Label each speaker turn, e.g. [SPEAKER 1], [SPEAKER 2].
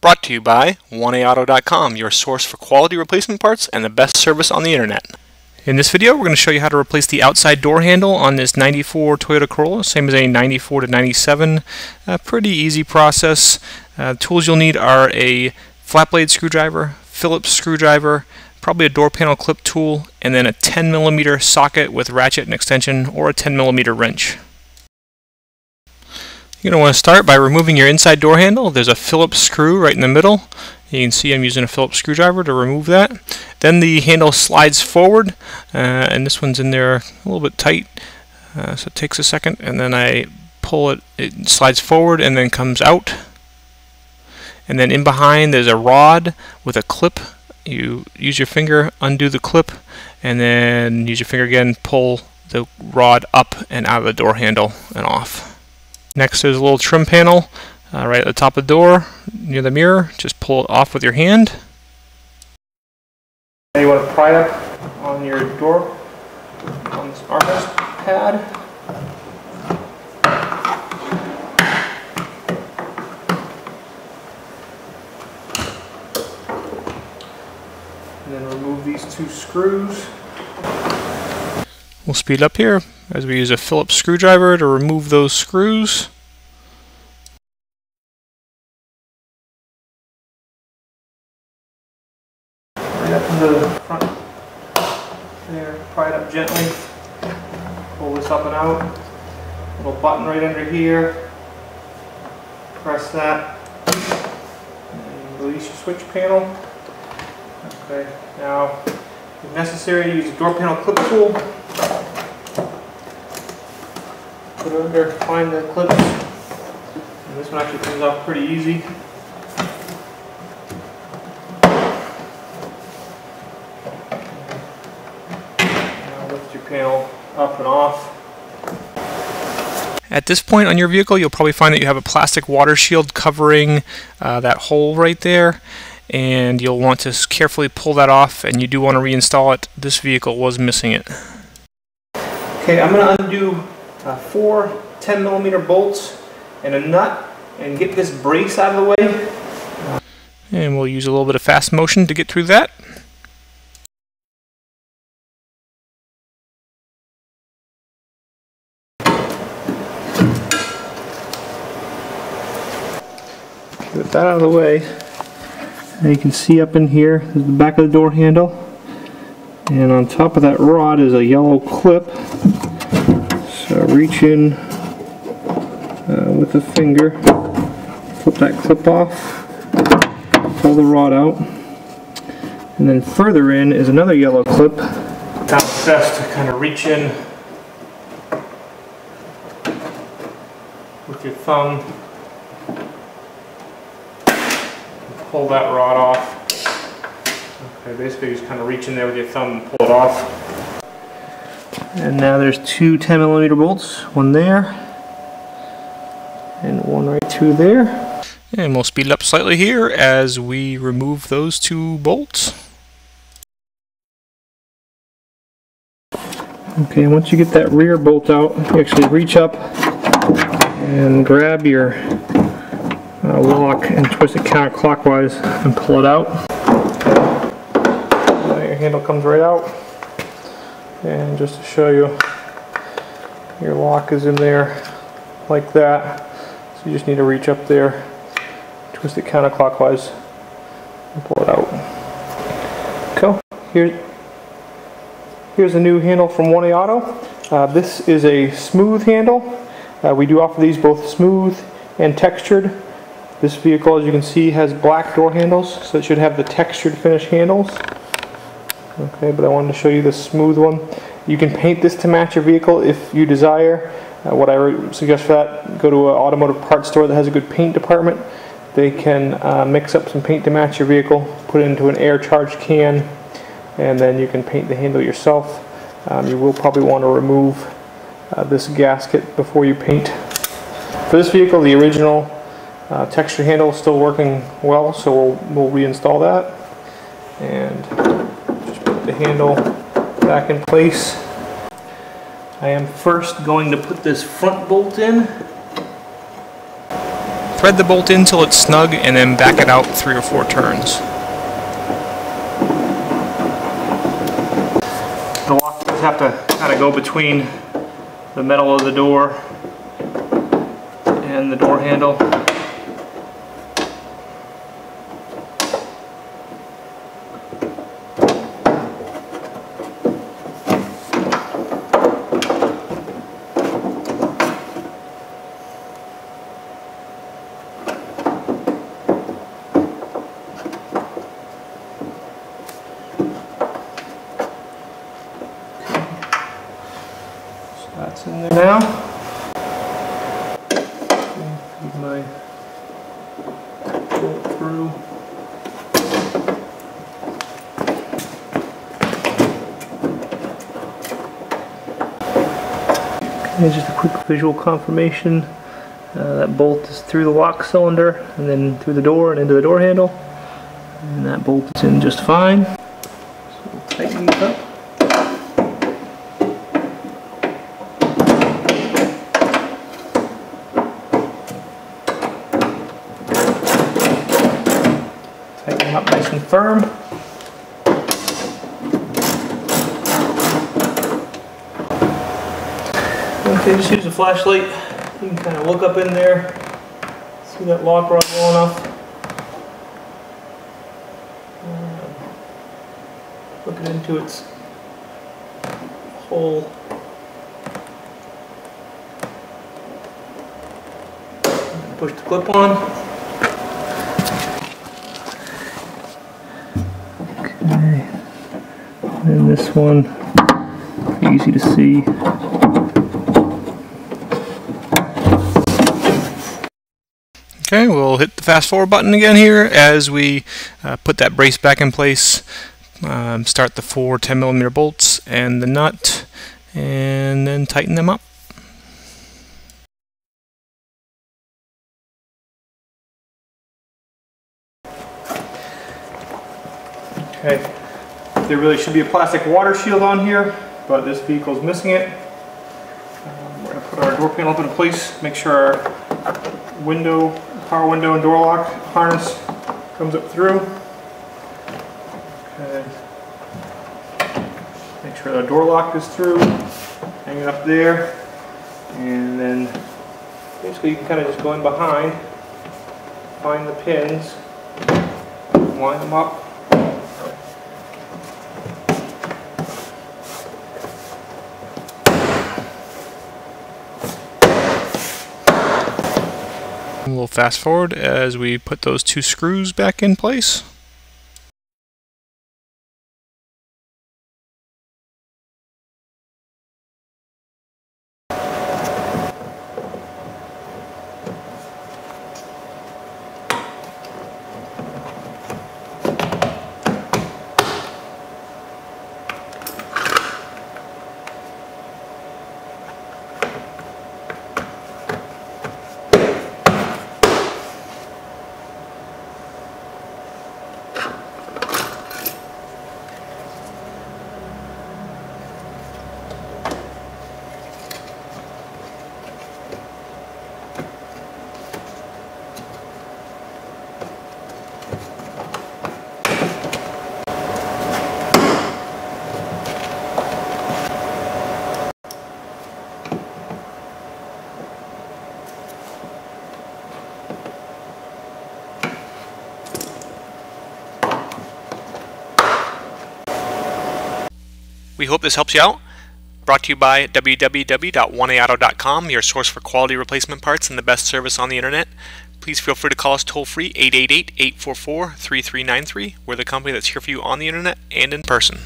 [SPEAKER 1] Brought to you by 1AAuto.com, your source for quality replacement parts and the best service on the internet. In this video, we're going to show you how to replace the outside door handle on this 94 Toyota Corolla, same as a 94 to 97. Pretty easy process. Tools you'll need are a flat blade screwdriver, Phillips screwdriver, probably a door panel clip tool, and then a 10mm socket with ratchet and extension, or a 10mm wrench. You're going to want to start by removing your inside door handle. There's a Phillips screw right in the middle. You can see I'm using a Phillips screwdriver to remove that. Then the handle slides forward, and this one's in there a little bit tight, so it takes a second, and then I pull it, it slides forward and then comes out. And then in behind there's a rod with a clip. You use your finger, undo the clip, and then use your finger again, pull the rod up and out of the door handle and off. Next there's a little trim panel right at the top of the door near the mirror. Just pull it off with your hand. And you want to pry it up on your door on this armrest pad. And then remove these two screws. We'll speed up here as we use a Phillips screwdriver to remove those screws. Right up into the front there, pry it up gently, pull this up and out, little button right under here, press that, and release your switch panel. Okay, now if necessary, use a door panel clip tool. Put it under, find the clips, and this one actually comes off pretty easy. Now lift your panel up and off. At this point on your vehicle, you'll probably find that you have a plastic water shield covering that hole right there, and you'll want to carefully pull that off, and you do want to reinstall it. This vehicle was missing it. Okay, I'm going to undo 4 10mm bolts and a nut and get this brace out of the way. And we'll use a little bit of fast motion to get through that. Get that out of the way. And you can see up in here is the back of the door handle. And on top of that rod is a yellow clip. So reach in with the finger, flip that clip off, pull the rod out, and then further in is another yellow clip. Now it's best to kind of reach in with your thumb and pull that rod off. Okay, basically just kind of reach in there with your thumb and pull it off. And now there's 2 10mm bolts, one there and one right through there. And we'll speed it up slightly here as we remove those 2 bolts. Okay, once you get that rear bolt out, you actually reach up and grab your lock and twist it counterclockwise and pull it out. Now your handle comes right out. And just to show you, your lock is in there like that. So you just need to reach up there, twist it counterclockwise, and pull it out. Okay, here's a new handle from 1A Auto. This is a smooth handle. We do offer these both smooth and textured. This vehicle, as you can see, has black door handles, so it should have the textured finish handles. Okay, but I wanted to show you the smooth one. You can paint this to match your vehicle if you desire. What I suggest for that, go to an automotive parts store that has a good paint department. They can mix up some paint to match your vehicle, put it into an air charged can, and then you can paint the handle yourself. You will probably want to remove this gasket before you paint. For this vehicle, the original texture handle is still working well, so we'll reinstall that. And the handle back in place. I am first going to put this front bolt in. Thread the bolt in till it's snug and then back it out 3 or 4 turns. The lock does have to kind of go between the metal of the door and the door handle. That's in there now. Feed my bolt through. Okay, just a quick visual confirmation. That bolt is through the lock cylinder and then through the door and into the door handle. And that bolt is in just fine. So we'll tighten these up. Tighten them up nice and firm. Okay, just use a flashlight. You can kind of look up in there, see that lock rod well enough. Look it into its hole. Push the clip on. Okay, and this one, easy to see. Okay, we'll hit the fast forward button again here as we put that brace back in place. Start the 4 10mm bolts and the nut, and then tighten them up. Okay, there really should be a plastic water shield on here, but this vehicle is missing it. We're going to put our door panel up in place, make sure our power window and door lock harness comes up through. Okay. Make sure the door lock is through, hang it up there, and then basically you can kind of just go in behind, find the pins, line them up. We'll fast forward as we put those 2 screws back in place. We hope this helps you out. Brought to you by www.oneauto.com, your source for quality replacement parts and the best service on the internet. Please feel free to call us toll-free 888-844-3393. We're the company that's here for you on the internet and in person.